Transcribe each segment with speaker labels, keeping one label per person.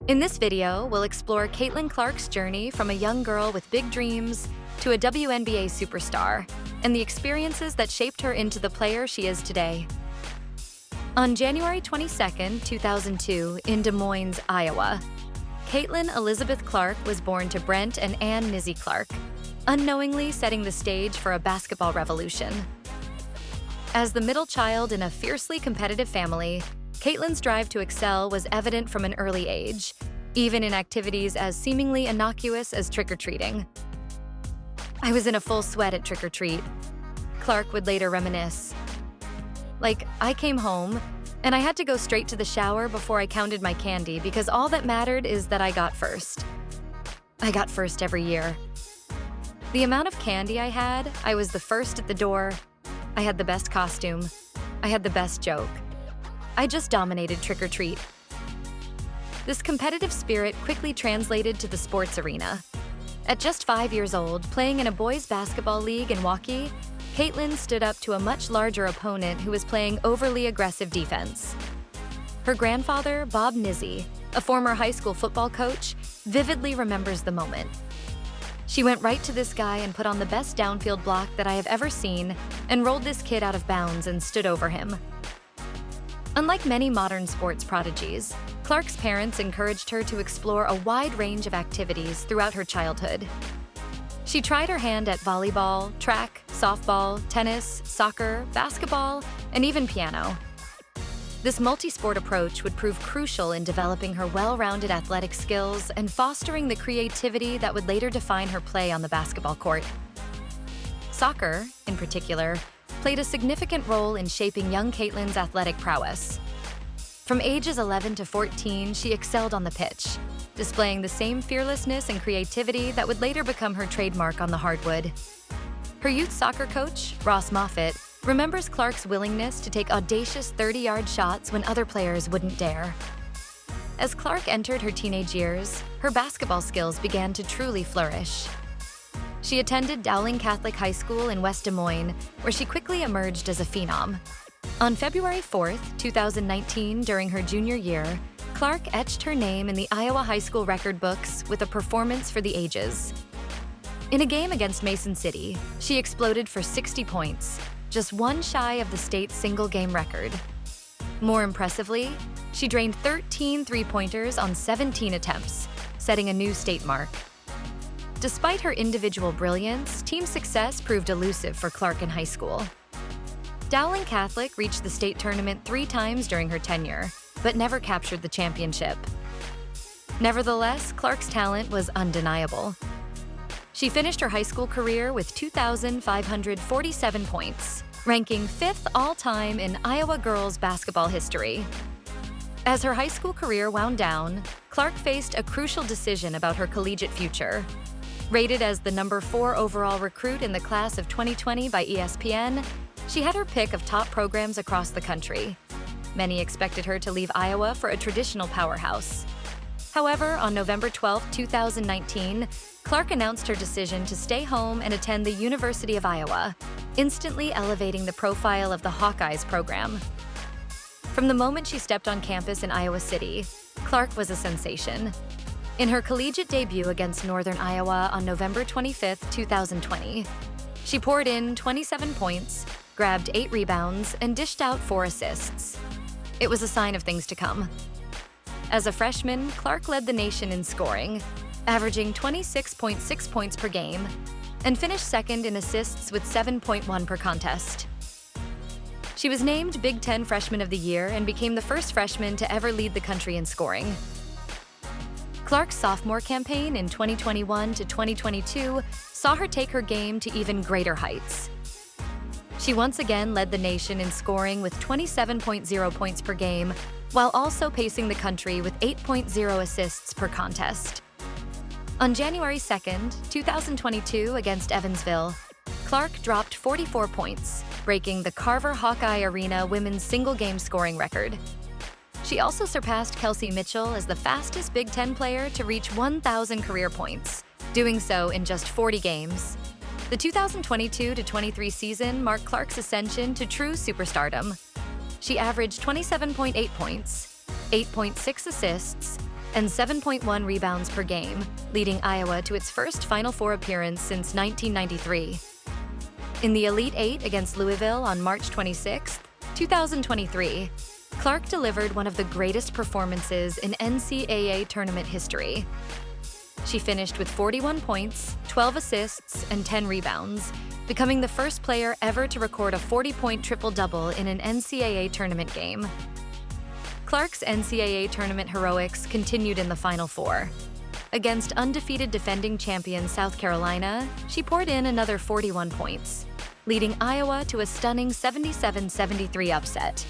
Speaker 1: In this video, we'll explore Caitlin Clark's journey from a young girl with big dreams to a WNBA superstar, and the experiences that shaped her into the player she is today. On January 22, 2002, in Des Moines, Iowa, Caitlin Elizabeth Clark was born to Brent and Ann Nizzy Clark, unknowingly setting the stage for a basketball revolution. As the middle child in a fiercely competitive family, Caitlin's drive to excel was evident from an early age, even in activities as seemingly innocuous as trick-or-treating. "I was in a full sweat at trick-or-treat," Clark would later reminisce. "Like, I came home, and I had to go straight to the shower before I counted my candy because all that mattered is that I got first. I got first every year. The amount of candy I had, I was the first at the door. I had the best costume. I had the best joke. I just dominated trick-or-treat." This competitive spirit quickly translated to the sports arena. At just 5 years old, playing in a boys' basketball league in Waukee, Caitlin stood up to a much larger opponent who was playing overly aggressive defense. Her grandfather, Bob Nizzy, a former high school football coach, vividly remembers the moment. "She went right to this guy and put on the best downfield block that I have ever seen and rolled this kid out of bounds and stood over him." Unlike many modern sports prodigies, Clark's parents encouraged her to explore a wide range of activities throughout her childhood. She tried her hand at volleyball, track, softball, tennis, soccer, basketball, and even piano. This multi-sport approach would prove crucial in developing her well-rounded athletic skills and fostering the creativity that would later define her play on the basketball court. Soccer, in particular, played a significant role in shaping young Caitlin's athletic prowess. From ages 11 to 14, she excelled on the pitch, displaying the same fearlessness and creativity that would later become her trademark on the hardwood. Her youth soccer coach, Ross Moffitt, remembers Clark's willingness to take audacious 30-yard shots when other players wouldn't dare. As Clark entered her teenage years, her basketball skills began to truly flourish. She attended Dowling Catholic High School in West Des Moines, where she quickly emerged as a phenom. On February 4, 2019, during her junior year, Clark etched her name in the Iowa high school record books with a performance for the ages. In a game against Mason City, she exploded for 60 points, just one shy of the state's single-game record. More impressively, she drained 13 three-pointers on 17 attempts, setting a new state mark. Despite her individual brilliance, team success proved elusive for Clark in high school. Dowling Catholic reached the state tournament 3 times during her tenure, but never captured the championship. Nevertheless, Clark's talent was undeniable. She finished her high school career with 2,547 points, ranking 5th all-time in Iowa girls basketball history. As her high school career wound down, Clark faced a crucial decision about her collegiate future. Rated as the number 4 overall recruit in the class of 2020 by ESPN, she had her pick of top programs across the country. Many expected her to leave Iowa for a traditional powerhouse. However, on November 12, 2019, Clark announced her decision to stay home and attend the University of Iowa, instantly elevating the profile of the Hawkeyes program. From the moment she stepped on campus in Iowa City, Clark was a sensation. In her collegiate debut against Northern Iowa on November 25, 2020, she poured in 27 points, grabbed 8 rebounds, and dished out 4 assists. It was a sign of things to come. As a freshman, Clark led the nation in scoring, averaging 26.6 points per game, and finished second in assists with 7.1 per contest. She was named Big Ten Freshman of the Year and became the first freshman to ever lead the country in scoring. Clark's sophomore campaign in 2021 to 2022 saw her take her game to even greater heights. She once again led the nation in scoring with 27.0 points per game, while also pacing the country with 8.0 assists per contest. On January 2, 2022, against Evansville, Clark dropped 44 points, breaking the Carver Hawkeye Arena women's single-game scoring record. She also surpassed Kelsey Mitchell as the fastest Big Ten player to reach 1,000 career points, doing so in just 40 games. The 2022-23 season marked Clark's ascension to true superstardom. She averaged 27.8 points, 8.6 assists, and 7.1 rebounds per game, leading Iowa to its first Final Four appearance since 1993. In the Elite Eight against Louisville on March 26, 2023, Clark delivered one of the greatest performances in NCAA tournament history. She finished with 41 points, 12 assists, and 10 rebounds, becoming the first player ever to record a 40-point triple-double in an NCAA tournament game. Clark's NCAA tournament heroics continued in the Final Four. Against undefeated defending champion South Carolina, she poured in another 41 points, leading Iowa to a stunning 77-73 upset.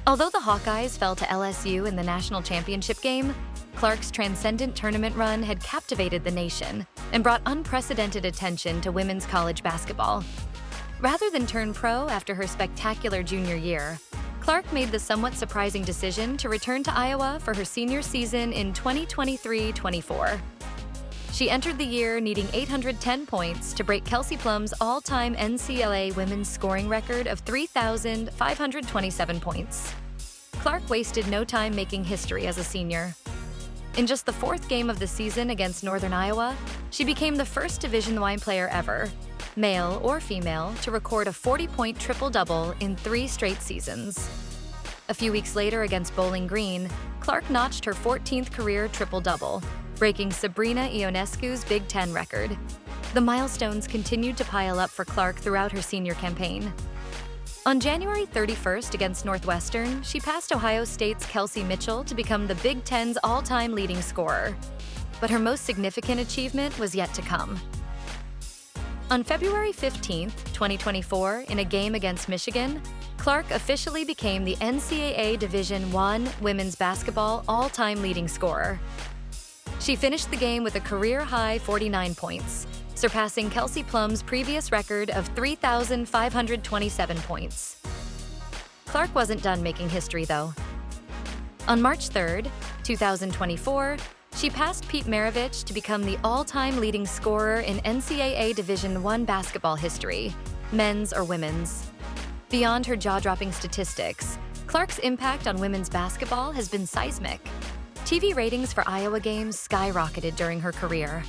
Speaker 1: Although the Hawkeyes fell to LSU in the national championship game, Clark's transcendent tournament run had captivated the nation and brought unprecedented attention to women's college basketball. Rather than turn pro after her spectacular junior year, Clark made the somewhat surprising decision to return to Iowa for her senior season in 2023-24. She entered the year needing 810 points to break Kelsey Plum's all-time NCAA women's scoring record of 3,527 points. Clark wasted no time making history as a senior. In just the fourth game of the season against Northern Iowa, she became the first Division I player ever, male or female, to record a 40-point triple-double in 3 straight seasons. A few weeks later against Bowling Green, Clark notched her 14th career triple-double, breaking Sabrina Ionescu's Big Ten record. The milestones continued to pile up for Clark throughout her senior campaign. On January 31st against Northwestern, she passed Ohio State's Kelsey Mitchell to become the Big Ten's all-time leading scorer. But her most significant achievement was yet to come. On February 15, 2024, in a game against Michigan, Clark officially became the NCAA Division I women's basketball all-time leading scorer. She finished the game with a career-high 49 points, surpassing Kelsey Plum's previous record of 3,527 points. Clark wasn't done making history, though. On March 3, 2024, she passed Pete Maravich to become the all-time leading scorer in NCAA Division I basketball history, men's or women's. Beyond her jaw-dropping statistics, Clark's impact on women's basketball has been seismic. TV ratings for Iowa games skyrocketed during her career.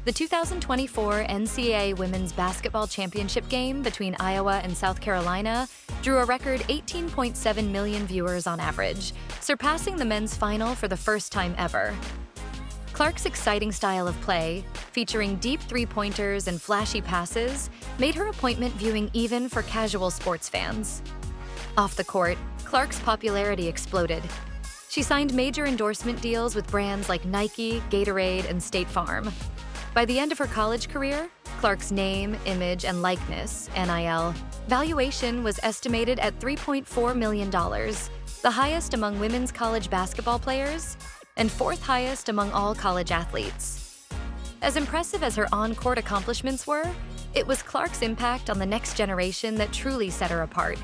Speaker 1: The 2024 NCAA Women's Basketball Championship game between Iowa and South Carolina drew a record 18.7 million viewers on average, surpassing the men's final for the first time ever. Clark's exciting style of play, featuring deep three-pointers and flashy passes, made her appointment viewing even for casual sports fans. Off the court, Clark's popularity exploded. She signed major endorsement deals with brands like Nike, Gatorade, and State Farm. By the end of her college career, Clark's name, image, and likeness, NIL, valuation was estimated at $3.4 million, the highest among women's college basketball players and 4th highest among all college athletes. As impressive as her on-court accomplishments were, it was Clark's impact on the next generation that truly set her apart.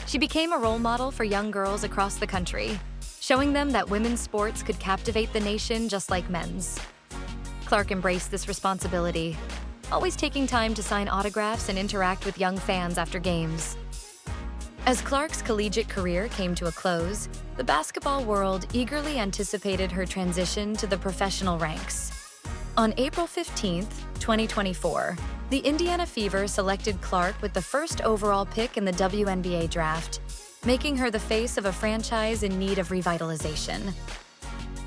Speaker 1: She became a role model for young girls across the country, showing them that women's sports could captivate the nation just like men's. Clark embraced this responsibility, always taking time to sign autographs and interact with young fans after games. As Clark's collegiate career came to a close, the basketball world eagerly anticipated her transition to the professional ranks. On April 15, 2024, the Indiana Fever selected Clark with the first overall pick in the WNBA draft, making her the face of a franchise in need of revitalization.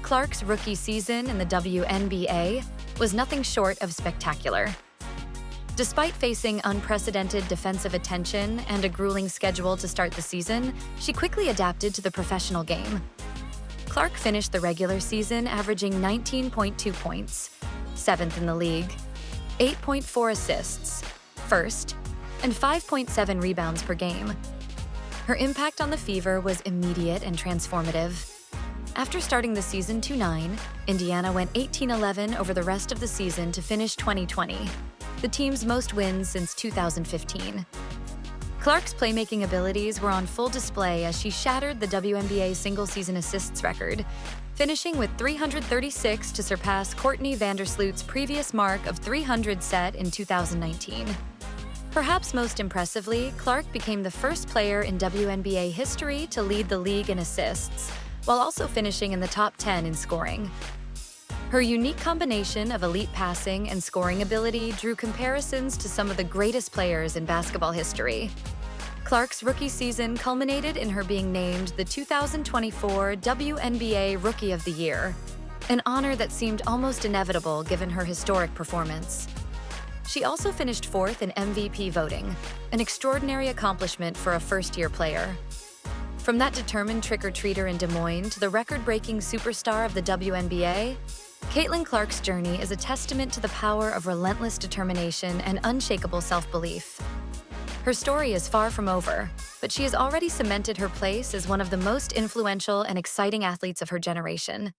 Speaker 1: Clark's rookie season in the WNBA was nothing short of spectacular. Despite facing unprecedented defensive attention and a grueling schedule to start the season, she quickly adapted to the professional game. Clark finished the regular season averaging 19.2 points, 7th in the league, 8.4 assists, 1st, and 5.7 rebounds per game. Her impact on the Fever was immediate and transformative. After starting the season 2-9, Indiana went 18-11 over the rest of the season to finish 2020, the team's most wins since 2015. Clark's playmaking abilities were on full display as she shattered the WNBA single-season assists record, finishing with 336 to surpass Courtney Vandersloot's previous mark of 300 set in 2019. Perhaps most impressively, Clark became the first player in WNBA history to lead the league in assists, while also finishing in the top 10 in scoring. Her unique combination of elite passing and scoring ability drew comparisons to some of the greatest players in basketball history. Clark's rookie season culminated in her being named the 2024 WNBA Rookie of the Year, an honor that seemed almost inevitable given her historic performance. She also finished fourth in MVP voting, an extraordinary accomplishment for a first-year player. From that determined trick-or-treater in Des Moines to the record-breaking superstar of the WNBA, Caitlin Clark's journey is a testament to the power of relentless determination and unshakable self-belief. Her story is far from over, but she has already cemented her place as one of the most influential and exciting athletes of her generation.